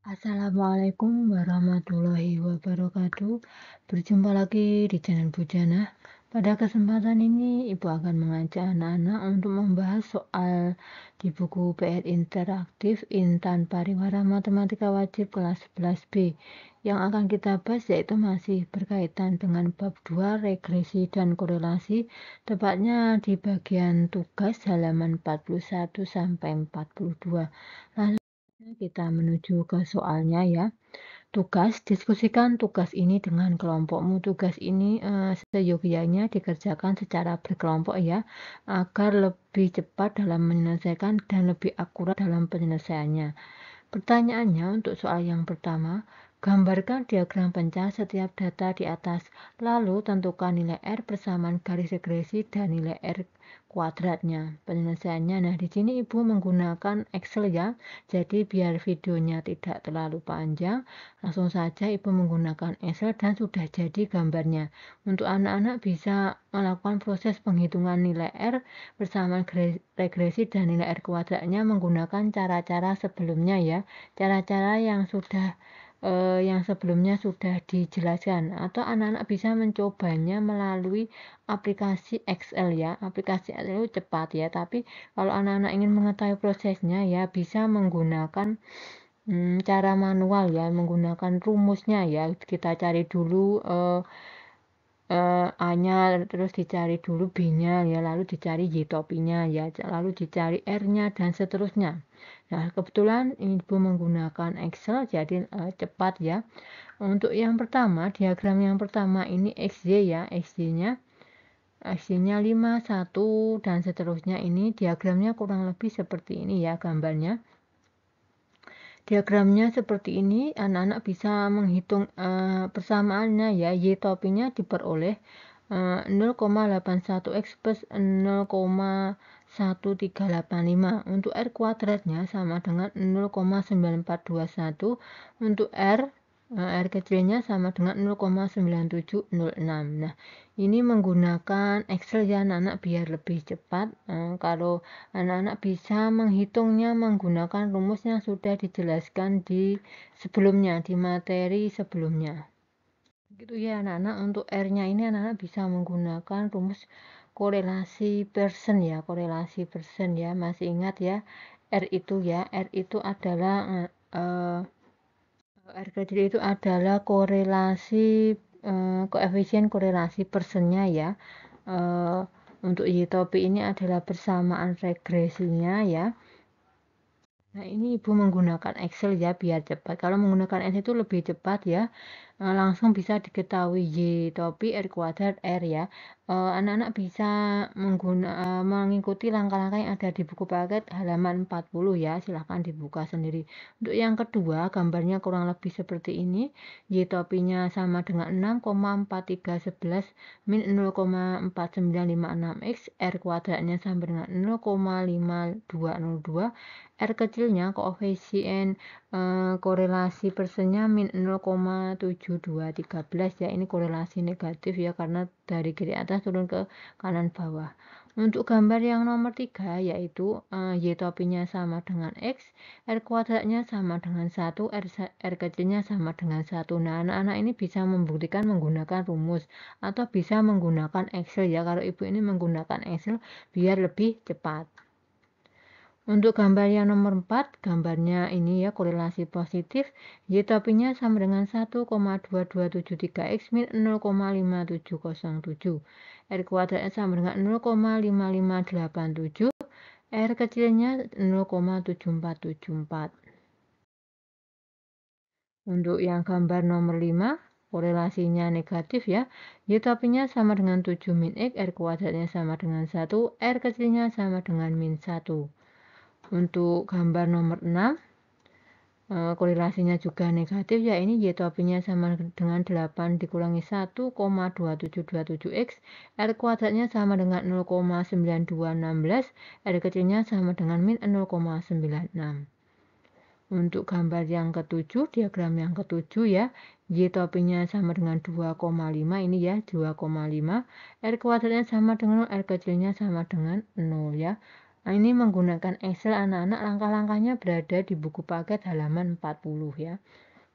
Assalamualaikum warahmatullahi wabarakatuh. Berjumpa lagi di channel Bujana. Pada kesempatan ini, Ibu akan mengajak anak-anak untuk membahas soal di buku PR Interaktif Intan Pariwara Matematika Wajib kelas 11B. Yang akan kita bahas yaitu masih berkaitan dengan bab 2 regresi dan korelasi, tepatnya di bagian tugas halaman 41 sampai 42. Lalu kita menuju ke soalnya ya. Tugas, diskusikan tugas ini dengan kelompokmu. Tugas ini seyogianya dikerjakan secara berkelompok ya, agar lebih cepat dalam menyelesaikan dan lebih akurat dalam penyelesaiannya. Pertanyaannya untuk soal yang pertama, gambarkan diagram pencah setiap data di atas, lalu tentukan nilai R persamaan garis regresi dan nilai R kuadratnya. Penyelesaiannya, nah di sini Ibu menggunakan Excel ya, jadi biar videonya tidak terlalu panjang, langsung saja Ibu menggunakan Excel dan sudah jadi gambarnya. Untuk anak-anak bisa melakukan proses penghitungan nilai R persamaan regresi dan nilai R kuadratnya menggunakan cara-cara sebelumnya ya. Cara-cara yang sebelumnya sudah dijelaskan, atau anak-anak bisa mencobanya melalui aplikasi Excel ya. Aplikasi Excel itu cepat ya, tapi kalau anak-anak ingin mengetahui prosesnya ya bisa menggunakan cara manual ya, menggunakan rumusnya ya. Kita cari dulu A-nya, terus dicari dulu B-nya ya, lalu dicari Y-topinya ya, lalu dicari R-nya dan seterusnya. Nah, kebetulan Ibu menggunakan Excel jadi cepat ya. Untuk yang pertama, diagram yang pertama ini XY ya, XY-nya 5, 1 dan seterusnya. Ini diagramnya kurang lebih seperti ini ya gambarnya. Diagramnya seperti ini, anak-anak bisa menghitung persamaannya ya. Y-topinya diperoleh 0,81x plus 0,1385. Untuk R kuadratnya sama dengan 0,9421. Untuk R kecilnya sama dengan 0,9706. Nah, ini menggunakan Excel ya anak-anak biar lebih cepat. Kalau anak-anak bisa menghitungnya menggunakan rumus yang sudah dijelaskan di sebelumnya, di materi sebelumnya. Gitu ya anak-anak. Untuk R-nya ini anak-anak bisa menggunakan rumus korelasi persen ya, korelasi persen ya. Masih ingat ya, R itu adalah R kecil itu adalah korelasi koefisien korelasi persennya ya. Untuk Y-topi ini adalah persamaan regresinya ya. Nah, ini Ibu menggunakan Excel ya biar cepat. Kalau menggunakan Excel itu lebih cepat ya. Langsung bisa diketahui Y-topi R kuadrat R ya. Anak-anak bisa mengikuti langkah-langkah yang ada di buku paket halaman 40 ya. Silahkan dibuka sendiri. Untuk yang kedua, gambarnya kurang lebih seperti ini. Y-topinya sama dengan 6,4311 min 0,4956x. R kuadratnya sama dengan 0,5202. R kecilnya koefisien korelasi persennya min 0,7213 ya. Ini korelasi negatif ya, karena dari kiri atas turun ke kanan bawah. Untuk gambar yang nomor 3 yaitu Y-topinya sama dengan X, R kuadratnya sama dengan 1, R kecilnya sama dengan 1. Nah, anak-anak ini bisa membuktikan menggunakan rumus atau bisa menggunakan Excel ya. Kalau Ibu ini menggunakan Excel biar lebih cepat. Untuk gambar yang nomor 4, gambarnya ini ya korelasi positif. Y-topinya sama dengan 1,2273x min 0,5707. R kuadratnya sama dengan 0,5587. R kecilnya 0,7474. Untuk yang gambar nomor 5, korelasinya negatif ya. Y-topinya sama dengan 7 min x, R kuadratnya sama dengan 1, R kecilnya sama dengan min 1. Untuk gambar nomor 6, korelasinya juga negatif ya. Ini Y-topinya sama dengan 8 dikurangi 1,2727x, R kuadratnya sama dengan 0,9216, R kecilnya sama dengan min 0,96. Untuk gambar yang ketujuh, diagram yang ketujuh ya, Y-topinya sama dengan 2,5, ini ya 2,5, R kuadratnya sama dengan 0, R kecilnya sama dengan 0 ya. Nah, ini menggunakan Excel anak-anak, langkah-langkahnya berada di buku paket halaman 40 ya.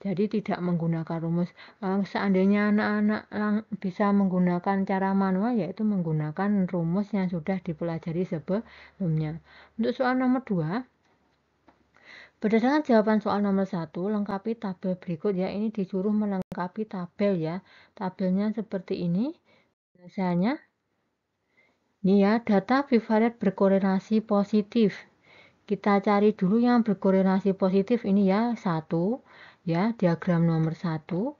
Jadi tidak menggunakan rumus. Seandainya anak-anak bisa menggunakan cara manual, yaitu menggunakan rumus yang sudah dipelajari sebelumnya. Untuk soal nomor 2, berdasarkan jawaban soal nomor 1, lengkapi tabel berikut ya. Ini disuruh melengkapi tabel ya. Tabelnya seperti ini. Misalnya, ini ya, data bivariat berkorelasi positif. Kita cari dulu yang berkorelasi positif ini ya, 1 ya, diagram nomor 1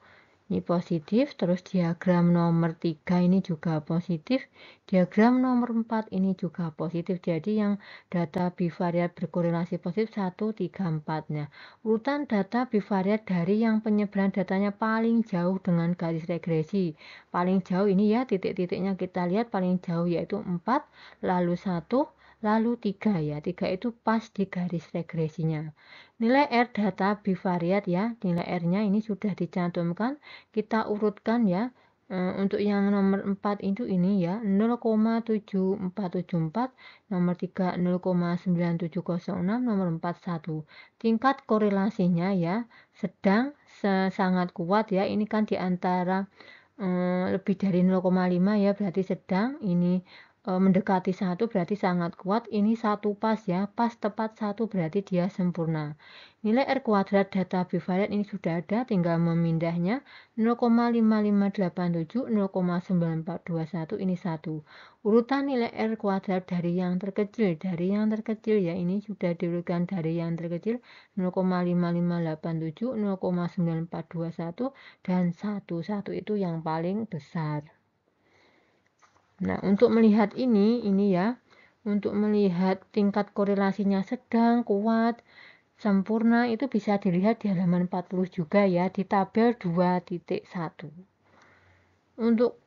ini positif, terus diagram nomor 3 ini juga positif, diagram nomor 4 ini juga positif. Jadi yang data bivariat berkorelasi positif 1, 3, 4-nya. Urutan data bivariat dari yang penyebaran datanya paling jauh dengan garis regresi. Paling jauh ini ya, titik-titiknya kita lihat paling jauh yaitu 4, lalu 1, lalu 3 ya. 3 itu pas di garis regresinya. Nilai R data bivariat ya, nilai R-nya ini sudah dicantumkan. Kita urutkan ya. Untuk yang nomor 4 itu ini ya, 0,7474, nomor 3 0,9706, nomor 4 1. Tingkat korelasinya ya, sedang, sangat kuat ya. Ini kan di antara lebih dari 0,5 ya, berarti sedang. Ini mendekati 1 berarti sangat kuat. Ini 1 pas ya, pas tepat 1 berarti dia sempurna. Nilai R kuadrat data bivariat ini sudah ada, tinggal memindahnya. 0,5587, 0,9421 ini 1. Urutan nilai R kuadrat dari yang terkecil ya, ini sudah diurutkan dari yang terkecil 0,5587, 0,9421 dan 1. 1 itu yang paling besar. Nah, untuk melihat ini ya, untuk melihat tingkat korelasinya sedang, kuat, sempurna itu bisa dilihat di halaman 40 juga ya, di tabel 2.1. Untuk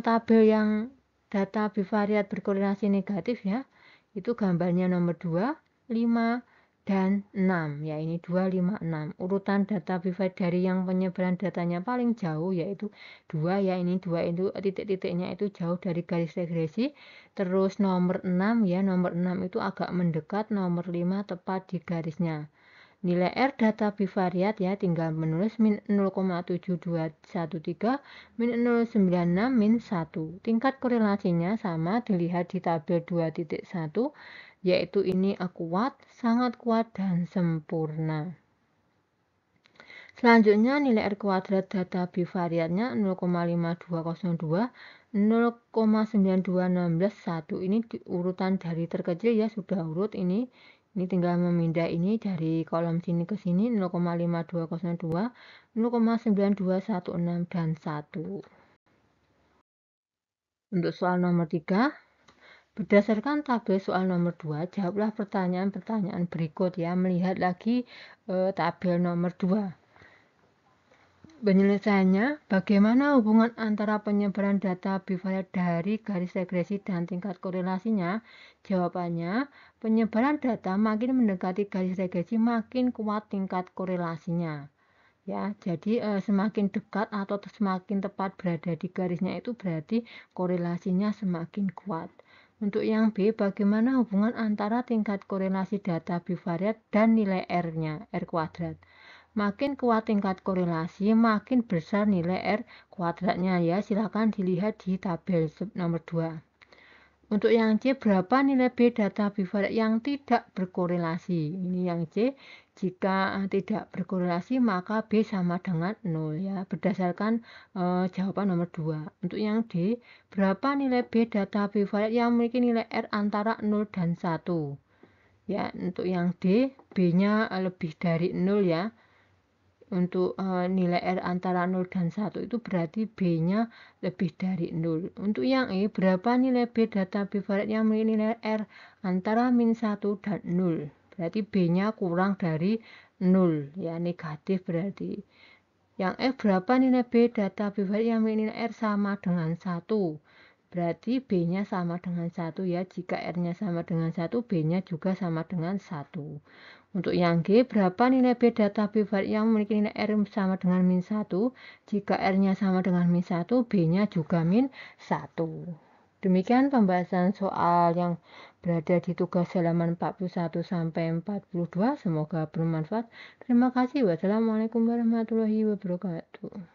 tabel yang data bivariat berkorelasi negatif ya, itu gambarnya nomor 2, 5, dan 6 ya, ini 2, 5, 6. Urutan data bivariat dari yang penyebaran datanya paling jauh yaitu 2 ya, ini 2 itu titik-titiknya itu jauh dari garis regresi. Terus nomor 6 ya, nomor 6 itu agak mendekat, nomor 5 tepat di garisnya. Nilai R data bivariat ya, tinggal menulis min 0,7213 min 096 min 1. Tingkat korelasinya sama dilihat di tabel 2.1, yaitu ini kuat, sangat kuat, dan sempurna. Selanjutnya nilai R kuadrat data bivariatnya 0,5202, 0,9216, 1. Ini urutan dari terkecil ya, sudah urut ini. Ini tinggal memindah ini dari kolom sini ke sini, 0,5202, 0,9216, dan 1. Untuk soal nomor 3, berdasarkan tabel soal nomor 2, jawablah pertanyaan-pertanyaan berikut ya. Melihat lagi tabel nomor 2. Penyelesaiannya, bagaimana hubungan antara penyebaran data bivariat dari garis regresi dan tingkat korelasinya? Jawabannya, penyebaran data makin mendekati garis regresi makin kuat tingkat korelasinya. Ya, jadi semakin dekat atau semakin tepat berada di garisnya itu berarti korelasinya semakin kuat. Untuk yang B, bagaimana hubungan antara tingkat korelasi data bivariat dan nilai R-nya, R kuadrat? Makin kuat tingkat korelasi, makin besar nilai R kuadratnya ya. Silakan dilihat di tabel nomor 2. Untuk yang C, berapa nilai B data bivariat yang tidak berkorelasi? Ini yang C, jika tidak berkorelasi maka B sama dengan 0 ya, berdasarkan jawaban nomor 2. Untuk yang D, berapa nilai B data bivariat yang memiliki nilai R antara 0 dan 1? Ya, untuk yang D, B-nya lebih dari 0 ya. Untuk nilai R antara 0 dan 1 itu berarti B-nya lebih dari 0. Untuk yang E, berapa nilai B data bivariat yang memiliki nilai R antara min 1 dan 0? Berarti B-nya kurang dari 0, ya, negatif berarti. Yang F, berapa nilai B data bivariat yang memiliki nilai R sama dengan 1? Berarti B-nya sama dengan 1 ya. Jika R-nya sama dengan 1, B-nya juga sama dengan 1. Untuk yang G, berapa nilai B data bivariat yang memiliki nilai R sama dengan min 1? Jika R-nya sama dengan min 1, B-nya juga min 1. Demikian pembahasan soal yang berada di tugas halaman 41 sampai 42. Semoga bermanfaat. Terima kasih. Wassalamualaikum warahmatullahi wabarakatuh.